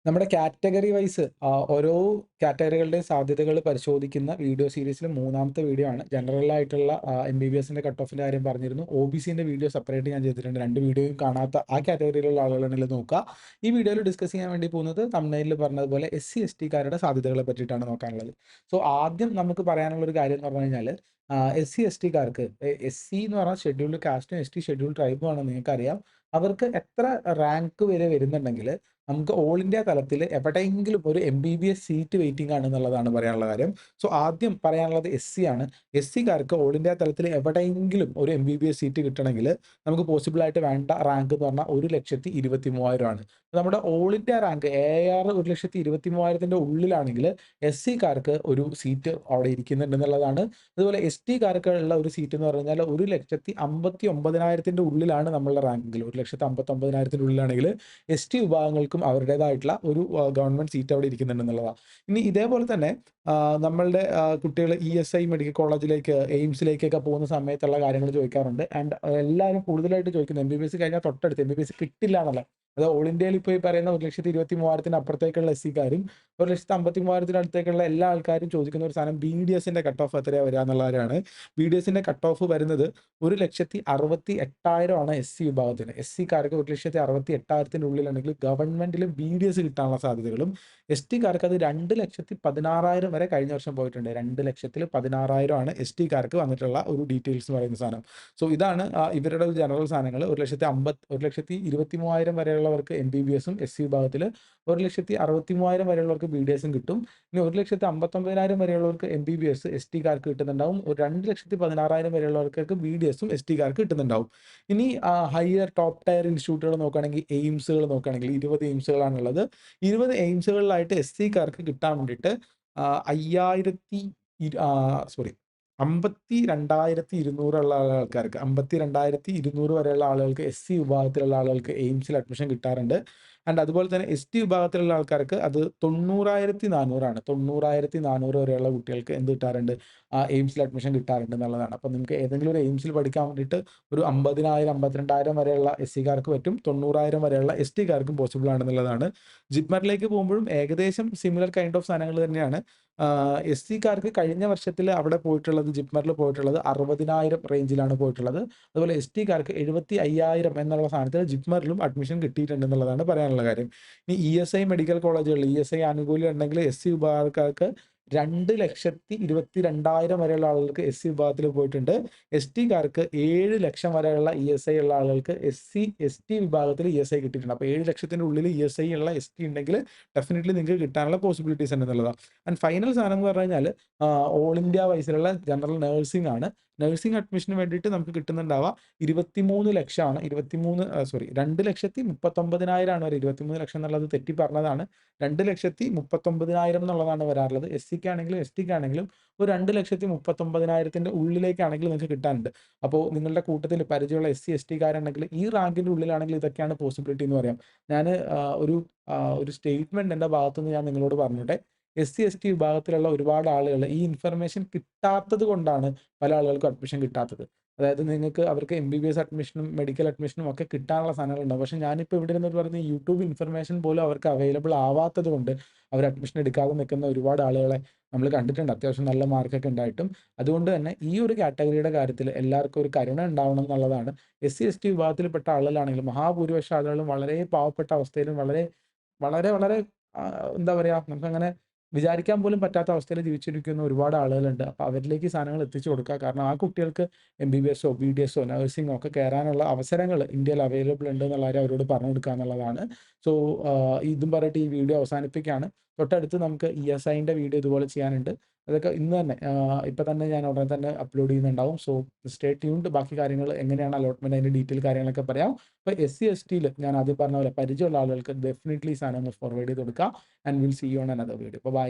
നമ്മുടെ category wise ഓരോ കാറ്റഗറികളുടെയും സാധ്യതകൾ പരിശോധിക്കുന്ന വീഡിയോ സീരീസിൽ മൂന്നാമത്തെ വീഡിയോ ആണ്. ജനറൽ ആയിട്ടുള്ള എംബിബിഎസിന്റെ കട്ട് ഓഫിന്റെ കാര്യം പറഞ്ഞിരുന്നു. ഒബിസിന്റെ വീഡിയോ സെപ്പറേറ്റ് ഞാൻ ചെയ്തിട്ടുണ്ട്. 2 വീഡിയോയും കാണാത്ത ആ കാറ്റഗറിയിലുള്ള ആളുകളാണെങ്കിൽ നോക്കുക. ഈ വീഡിയോയിൽ ഡിസ്കസ് ചെയ്യാൻ വേണ്ടി പോകുന്നത് തംബ്നെയിലിൽ പറഞ്ഞതുപോലെ എസ്-സി, എസ്-ടിക്കാരുടെ സാധ്യതകളെ പറ്റിയിട്ടാണ് നോക്കാനുള്ളത്. സോ ആദ്യം നമുക്ക് പറയാനുള്ള ഒരു കാര്യം എന്ന് പറഞ്ഞു കഴിഞ്ഞാൽ എസ്-സി, എസ്-ടിക്കാർക്ക് എസ്-സി എന്ന് പറഞ്ഞാൽ ഷെഡ്യൂൾഡ് കാസ്റ്റും എസ്-ടി ഷെഡ്യൂൾഡ് ട്രൈബും ആണെന്ന് നിങ്ങൾക്കറിയാം. അവർക്ക് എത്ര റാങ്ക് വരെ വരുന്നുണ്ടെങ്കിൽ നമുക്ക് ഓൾ ഇന്ത്യ തലത്തിൽ എവിടെയെങ്കിലും ഒരു എംബിബിഎസ് സീറ്റ് വെയിറ്റിംഗ് ആണ് എന്നുള്ളതാണ് പറയാനുള്ള കാര്യം. സോ ആദ്യം പറയാനുള്ളത് എസ്-സി ആണ്. എസ്-സിക്കാർക്ക് ഓൾ ഇന്ത്യ തലത്തിൽ എവിടെയെങ്കിലും ഒരു എംബിബിഎസ് സീറ്റ് കിട്ടണമെങ്കിൽ നമുക്ക് പോസിബിൾ ആയിട്ട് വേണ്ട റാങ്ക് എന്ന് പറഞ്ഞാൽ 1,23,000 ആണ്. നമ്മുടെ ഓൾ ഇന്ത്യ റാങ്ക് AAR 1,23,000 ഉള്ളിലാണെങ്കിൽ എസ്-സിക്കാർക്ക് ഒരു സീറ്റ് അവിടെ ഇരിക്കുന്നുണ്ട് എന്നുള്ളതാണ്. അതുപോലെ എസ്-ടിക്കാർക്ക് ഉള്ള ഒരു സീറ്റ് എന്ന് പറഞ്ഞു കഴിഞ്ഞാൽ 1,59,000 ഉള്ളിലാണ് നമ്മളുടെ റാങ്കെങ്കിൽ 1,59,000 ഉള്ളിലാണെങ്കിൽ എസ്-ടി വിഭാഗങ്ങൾക്കും അവരുടേതായിട്ടുള്ള ഒരു ഗവൺമെന്റ് സീറ്റ് അവിടെ ഇരിക്കുന്നുണ്ടെന്നുള്ളതാണ്. ഇനി ഇതേപോലെ തന്നെ നമ്മളുടെ കുട്ടികൾ ESI മെഡിക്കൽ കോളേജിലേക്ക്, എയിംസിലേക്കൊക്കെ പോകുന്ന സമയത്തുള്ള കാര്യങ്ങൾ ചോദിക്കാറുണ്ട്. ആൻഡ് എല്ലാവരും കൂടുതലായിട്ട് ചോദിക്കുന്നത് എംബിബിഎസ് കഴിഞ്ഞാൽ തൊട്ടടുത്ത് എംബിബിഎസ് കിട്ടില്ല എന്നല്ല. അത് ഓൾ ഇന്ത്യയിൽ ഇപ്പോൾ ഈ പറയുന്ന 1,23,000 അപ്പുറത്തേക്കുള്ള എസ്-സിക്കാരും 1,53,000 അടുത്തേക്കുള്ള എല്ലാ ആൾക്കാരും ചോദിക്കുന്ന ഒരു സാധനം BDSന്റെ കട്ട് ഓഫ് എത്രയാണ് വരിക എന്നുള്ള കാര്യമാണ്. BDSന്റെ കട്ട് ഓഫ് വരുന്നത് 1,68,000 ആണ് എസ്-സി വിഭാഗത്തിന്. എസ്-സിക്കാർക്ക് 1,68,000 ഉള്ളിലുണ്ടെങ്കിൽ ഗവൺമെന്റിലും BDS കിട്ടാനുള്ള സാധ്യതകളും, എസ്-ടിക്കാർക്ക് അത് 2,16,000 വരെ കഴിഞ്ഞ വർഷം പോയിട്ടുണ്ട്. 2,16,000 ആണ് എസ്-ടിക്കാർക്ക് വന്നിട്ടുള്ള ഒരു ഡീറ്റെയിൽസ് എന്ന് പറയുന്ന സാധനം. സോ ഇതാണ് ഇവരുടെ ഒരു ജനറൽ സാധനങ്ങൾ. 1,23,000 വരെയുള്ളവർക്ക് എംബിബിഎസും എസ്-സി വിഭാഗത്തിൽ, 1,63,000 വരെയുള്ളവർക്ക് BDSും കിട്ടും. ഇനി 1,59,000 വരെയുള്ളവർക്ക് എംബിബിഎസ് എസ്-ടിക്കാർക്ക് കിട്ടുന്നുണ്ടാവും. ഒരു 2,16,000 വരെയുള്ളവർക്കൊക്കെ BDSും എസ്-ടിക്കാർക്ക് കിട്ടുന്നുണ്ടാവും. ഇനി ഹയർ ടോപ്പ് ടയർ ഇൻസ്റ്റിറ്റ്യൂട്ടുകൾ നോക്കുകയാണെങ്കിൽ, എയിംസുകൾ നോക്കുകയാണെങ്കിൽ 20 എയിംസുകളാണുള്ളത്. 20 എയിംസുകളിലായിട്ട് എസ്-സിക്കാർക്ക് കിട്ടാൻ വേണ്ടിയിട്ട് 52,200 ഉള്ള ആൾക്കാർക്ക് 52,200 വരെയുള്ള ആളുകൾക്ക് എസ്-സി വിഭാഗത്തിലുള്ള ആളുകൾക്ക് എയിംസിൽ അഡ്മിഷൻ കിട്ടാറുണ്ട്. ആൻഡ് അതുപോലെ തന്നെ എസ്-ടി വിഭാഗത്തിലുള്ള ആൾക്കാർക്ക് അത് 90,400 ആണ്. 90,400 വരെയുള്ള കുട്ടികൾക്ക് എന്ത് കിട്ടാറുണ്ട്? എയിംസിൽ അഡ്മിഷൻ കിട്ടാറുണ്ട് എന്നുള്ളതാണ്. അപ്പോൾ നിങ്ങൾക്ക് ഏതെങ്കിലും ഒരു എയിംസിൽ പഠിക്കാൻ വേണ്ടിയിട്ട് ഒരു 50,000, 52,000 വരെയുള്ള എസ്-സിക്കാർക്ക് പറ്റും. 90,000 വരെയുള്ള എസ്-ടിക്കാർക്കും പോസിബിൾ ആണെന്നുള്ളതാണ്. ജിപ്മറിലേക്ക് പോകുമ്പോഴും ഏകദേശം സിമിലർ കൈൻഡ് ഓഫ് സാധനങ്ങൾ തന്നെയാണ്. എസ്-സിക്കാർക്ക് കഴിഞ്ഞ വർഷത്തിൽ അവിടെ പോയിട്ടുള്ളത്, ജിപ്മറിൽ പോയിട്ടുള്ളത് 60,000 റേഞ്ചിലാണ് പോയിട്ടുള്ളത്. അതുപോലെ എസ്-ടിക്കാർക്ക് 75,000 എന്നുള്ള സാധനത്തിൽ ജിപ്മറിലും അഡ്മിഷൻ കിട്ടിയിട്ടുണ്ട് എന്നുള്ളതാണ് പറയാനുള്ള കാര്യം. ഇനി ESI മെഡിക്കൽ കോളേജുകളിൽ ESI ആനുകൂല്യം ഉണ്ടെങ്കിൽ എസ്-സി വിഭാഗക്കാർക്ക് 2,22,000 വരെയുള്ള ആളുകൾക്ക് എസ്-സി വിഭാഗത്തിൽ പോയിട്ടുണ്ട്. എസ്-ടിക്കാർക്ക് 7,00,000 വരെയുള്ള ESI ഉള്ള ആളുകൾക്ക് എസ്-സി, എസ്-ടി വിഭാഗത്തിൽ ESI കിട്ടിയിട്ടുണ്ട്. അപ്പോൾ 7,00,000 ഉള്ളിൽ ESI ഉള്ള എസ്-ടി ഉണ്ടെങ്കിൽ ഡെഫിനിറ്റ്ലി നിങ്ങൾക്ക് കിട്ടാനുള്ള പോസിബിലിറ്റീസ് ഉണ്ടെന്നുള്ളതാണ്. ആൻഡ് ഫൈനൽ സാധനം എന്ന് പറഞ്ഞു കഴിഞ്ഞാൽ ഓൾ ഇന്ത്യ വൈസിലുള്ള ജനറൽ നഴ്സിംഗ് ആണ്. നഴ്സിംഗ് അഡ്മിഷന് വേണ്ടിയിട്ട് നമുക്ക് കിട്ടുന്നുണ്ടാവുക 23,00,000 ആണ്. 2,39,000 ആണ് വരിക. 23,00,000 എന്നുള്ളത് തെറ്റി പറഞ്ഞതാണ്. 2,39,000 എന്നുള്ളതാണ് വരാറുള്ളത്. എസ്-സിക്കാണെങ്കിലും എസ്-ടിക്കാണെങ്കിലും ഒരു 2,39,000 ഉള്ളിലേക്കാണെങ്കിൽ നിങ്ങൾക്ക് കിട്ടാനുണ്ട്. അപ്പോൾ നിങ്ങളുടെ കൂട്ടത്തിൽ പരിചയമുള്ള എസ്-സി, എസ്-ടിക്കാരുണ്ടെങ്കിൽ ഈ റാങ്കിന്റെ ഉള്ളിലാണെങ്കിൽ ഇതൊക്കെയാണ് പോസിബിലിറ്റി എന്ന് പറയാം. ഞാന് ഒരു സ്റ്റേറ്റ്മെന്റ് എന്റെ ഭാഗത്തുനിന്ന് ഞാൻ നിങ്ങളോട് പറഞ്ഞോട്ടെ. എസ്-സി, എസ്-ടി വിഭാഗത്തിലുള്ള ഒരുപാട് ആളുകൾ ഈ ഇൻഫർമേഷൻ കിട്ടാത്തത് കൊണ്ടാണ് പല ആളുകൾക്കും അഡ്മിഷൻ കിട്ടാത്തത്. അതായത് നിങ്ങൾക്ക് അവർക്ക് എംബിബിഎസ് അഡ്മിഷനും മെഡിക്കൽ അഡ്മിഷനും ഒക്കെ കിട്ടാനുള്ള സാധനങ്ങളുണ്ടാവും. പക്ഷേ ഞാനിപ്പോൾ ഇവിടെ ഇരുന്നിട്ട് പറയുന്ന യൂട്യൂബ് ഇൻഫർമേഷൻ പോലും അവർക്ക് അവൈലബിൾ ആവാത്തത് കൊണ്ട് അവർ അഡ്മിഷൻ എടുക്കാതെ നിൽക്കുന്ന ഒരുപാട് ആളുകളെ നമ്മൾ കണ്ടിട്ടുണ്ട്. അത്യാവശ്യം നല്ല മാർക്കൊക്കെ ഉണ്ടായിട്ടും. അതുകൊണ്ട് തന്നെ ഈ ഒരു കാറ്റഗറിയുടെ കാര്യത്തിൽ എല്ലാവർക്കും ഒരു കരുണ ഉണ്ടാവണം എന്നുള്ളതാണ്. എസ്-സി, എസ്-ടി വിഭാഗത്തിൽപ്പെട്ട ആളുകളാണെങ്കിലും മഹാഭൂരിപക്ഷം ആളുകളും വളരെ പാവപ്പെട്ട അവസ്ഥയിലും വളരെ വളരെ വളരെ എന്താ പറയാ, നമുക്കങ്ങനെ വിചാരിക്കാൻ പോലും പറ്റാത്ത അവസ്ഥയിൽ ജീവിച്ചിരിക്കുന്ന ഒരുപാട് ആളുകളുണ്ട്. അപ്പോൾ അവരിലേക്ക് ഈ സാധനങ്ങൾ എത്തിച്ചു കൊടുക്കുക. കാരണം ആ കുട്ടികൾക്ക് എംബിബിഎസോ, BDSോ, നഴ്സിംഗോ ഒക്കെ കയറാനുള്ള അവസരങ്ങൾ ഇന്ത്യയിൽ അവൈലബിൾ ഉണ്ട് എന്നുള്ള കാര്യം അവരോട് പറഞ്ഞു കൊടുക്കുക എന്നുള്ളതാണ്. സോ ഇതും പറഞ്ഞിട്ട് ഈ വീഡിയോ അവസാനിപ്പിക്കുകയാണ്. തൊട്ടടുത്ത് നമുക്ക് ESIന്റെ വീഡിയോ ഇതുപോലെ ചെയ്യാനുണ്ട്. അതൊക്കെ ഇന്ന് തന്നെ ഇപ്പം തന്നെ ഞാൻ ഉടനെ തന്നെ അപ്ലോഡ് ചെയ്യുന്നുണ്ടാവും. So stay tuned. ബാക്കി കാര്യങ്ങൾ എങ്ങനെയാണ് അലോട്ട്മെന്റ് അതിന്റെ ഡീറ്റെയിൽ കാര്യങ്ങളൊക്കെ പറയാം. ഇപ്പോൾ എസ്-സി, എസ്-ടിയിൽ ഞാൻ ആദ്യം പറഞ്ഞ പോലെ പരിചയമുള്ള ആളുകൾക്ക് ഡെഫിനിറ്റ്ലി ഈ സാധനം ഒന്ന് ഫോർവേഡ് ചെയ്ത് കൊടുക്കുക. And will see you on another video. By.